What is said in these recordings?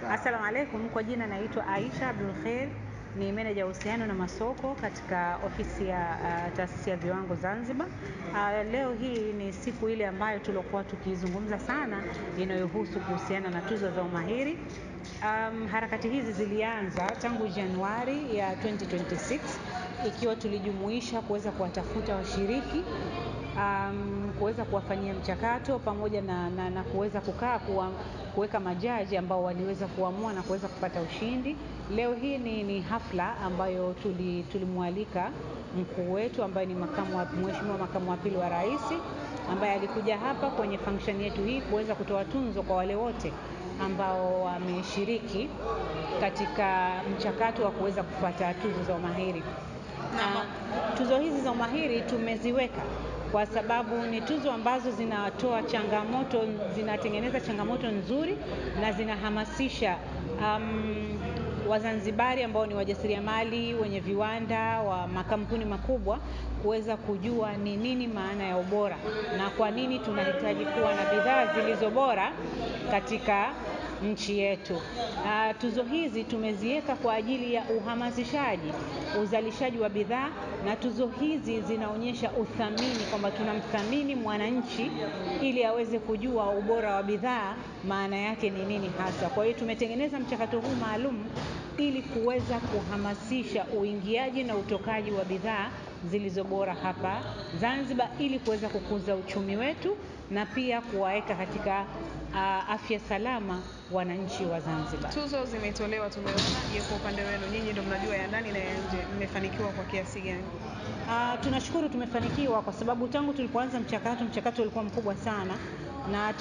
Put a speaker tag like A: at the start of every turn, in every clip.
A: Assalamu alaikum, kwa jina naitwa Aisha Abdul Khair, ni meneja uhusiano na masoko katika ofisi ya taasisi ya viwango Zanzibar. Leo hii ni siku ile ambayo tulikuwa tukizungumza sana inayohusu kuhusiana na tuzo za umahiri. Harakati hizi zilianza tangu Januari ya 2026 ikiwa tulijumuisha kuweza kuwatafuta washiriki, kuweza kuwafanyia mchakato pamoja na kuweza kuweka majaji ambao waliweza kuamua na kuweza kupata ushindi. Leo hii ni hafla ambayo tulimwalika mkuu wetu ambaye ni mheshimiwa makamu wa pili wa rais, ambaye alikuja hapa kwenye function yetu hii kuweza kutoa tunzo kwa wale wote ambao wameshiriki katika mchakato wa kuweza kupata tuzo za umahiri. Tuzo hizi za umahiri tumeziweka kwa sababu ni tuzo ambazo zinatoa changamoto, zinatengeneza changamoto nzuri na zinahamasisha Wazanzibari ambao ni wajasiriamali, wenye viwanda, wa makampuni makubwa kuweza kujua ni nini maana ya ubora na kwa nini tunahitaji kuwa na bidhaa zilizo bora katika nchi yetu. Tuzo hizi tumeziweka kwa ajili ya uhamasishaji, uzalishaji wa bidhaa, na tuzo hizi zinaonyesha uthamini, kwamba tunamthamini mwananchi ili aweze kujua ubora wa bidhaa maana yake ni nini hasa. Kwa hiyo tumetengeneza mchakato huu maalum ili kuweza kuhamasisha uingiaji na utokaji wa bidhaa zilizo bora hapa Zanzibar, ili kuweza kukuza uchumi wetu na pia kuwaweka katika afya salama wananchi wa Zanzibar.
B: Tuzo zimetolewa, tumeona. Je, kwa upande wenu nyinyi ndio mnajua ya ndani na ya nje, mmefanikiwa kwa kiasi gani?
A: Tunashukuru tumefanikiwa kwa sababu tangu tulipoanza mchakato ulikuwa mkubwa sana, na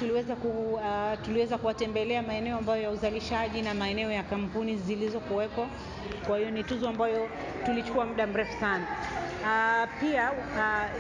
A: tuliweza kuwatembelea maeneo ambayo ya uzalishaji na maeneo ya kampuni zilizokuwepo. Kwa hiyo ni tuzo ambayo tulichukua muda mrefu sana. Pia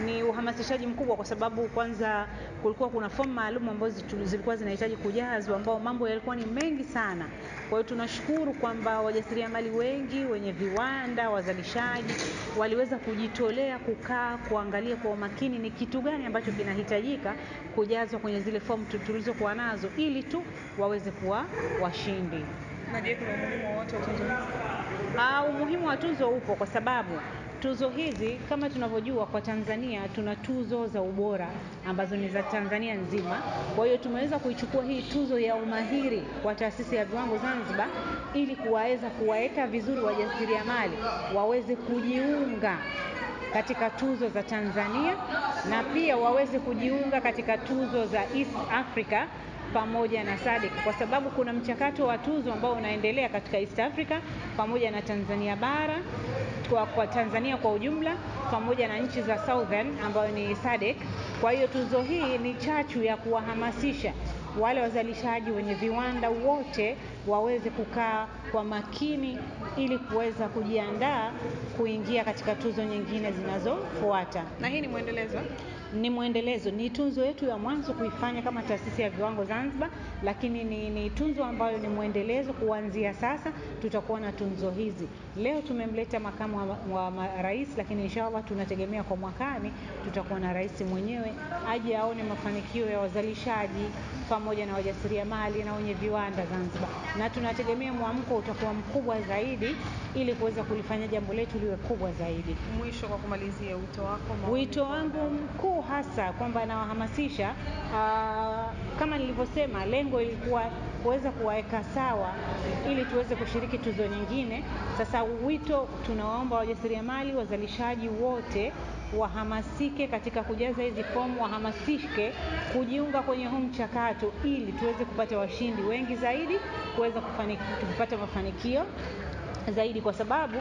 A: ni uhamasishaji mkubwa kwa sababu kwanza kulikuwa kuna fomu maalum ambazo zilikuwa zinahitaji kujazwa, ambao mambo yalikuwa ni mengi sana. Kwa hiyo tunashukuru kwamba wajasiriamali wengi, wenye viwanda, wazalishaji waliweza kujitolea kukaa kuangalia kwa umakini ni kitu gani ambacho kinahitajika kujazwa kwenye zile fomu tulizokuwa nazo ili tu waweze kuwa washindi.
B: Na je, kuna umuhimu wote wa tuzo hizi?
A: Umuhimu wa tuzo upo kwa sababu tuzo hizi kama tunavyojua kwa Tanzania tuna tuzo za ubora ambazo ni za Tanzania nzima. Kwa hiyo tumeweza kuichukua hii tuzo ya umahiri kwa taasisi ya viwango Zanzibar ili kuweza kuwaeka vizuri wajasiriamali waweze kujiunga katika tuzo za Tanzania na pia waweze kujiunga katika tuzo za East Africa pamoja na SADC, kwa sababu kuna mchakato wa tuzo ambao unaendelea katika East Africa pamoja na Tanzania bara, kwa Tanzania kwa ujumla pamoja na nchi za Southern ambayo ni SADC. Kwa hiyo tuzo hii ni chachu ya kuwahamasisha wale wazalishaji wenye viwanda wote waweze kukaa kwa makini ili kuweza kujiandaa kuingia katika tuzo nyingine zinazofuata.
B: Na hii ni muendelezo?
A: Ni muendelezo, ni tuzo yetu ya mwanzo kuifanya kama taasisi ya viwango Zanzibar, lakini ni tuzo ambayo ni muendelezo. Kuanzia sasa tutakuwa na tuzo hizi. Leo tumemleta makamu wa rais, lakini inshallah tunategemea kwa mwakani tutakuwa na rais mwenyewe aje aone mafanikio ya wazalishaji pamoja na wajasiriamali na wenye viwanda Zanzibar, na tunategemea mwamko utakuwa mkubwa zaidi ili kuweza kulifanya jambo letu liwe kubwa zaidi.
B: Mwisho, kwa kumalizia, wito wako?
A: Wito wangu mkuu hasa kwamba nawahamasisha, kama nilivyosema, lengo ilikuwa kuweza kuwaweka sawa ili tuweze kushiriki tuzo nyingine. Sasa wito tunawaomba wajasiriamali, wazalishaji wote wahamasike katika kujaza hizi fomu, wahamasike kujiunga kwenye huu mchakato ili tuweze kupata washindi wengi zaidi, kuweza kupata mafanikio zaidi, kwa sababu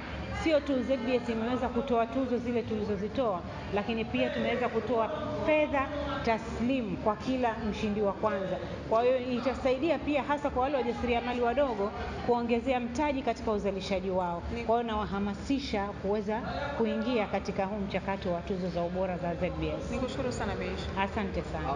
A: sio tu ZBS imeweza kutoa tuzo zile tulizozitoa, lakini pia tumeweza kutoa fedha taslimu kwa kila mshindi wa kwanza. Kwa hiyo itasaidia pia hasa kwa wale wajasiriamali wadogo kuongezea mtaji katika uzalishaji wao. Kwa hiyo nawahamasisha kuweza kuingia katika huu mchakato wa tuzo za ubora za ZBS.
B: Nikushukuru sana Beisha.
A: Asante sana.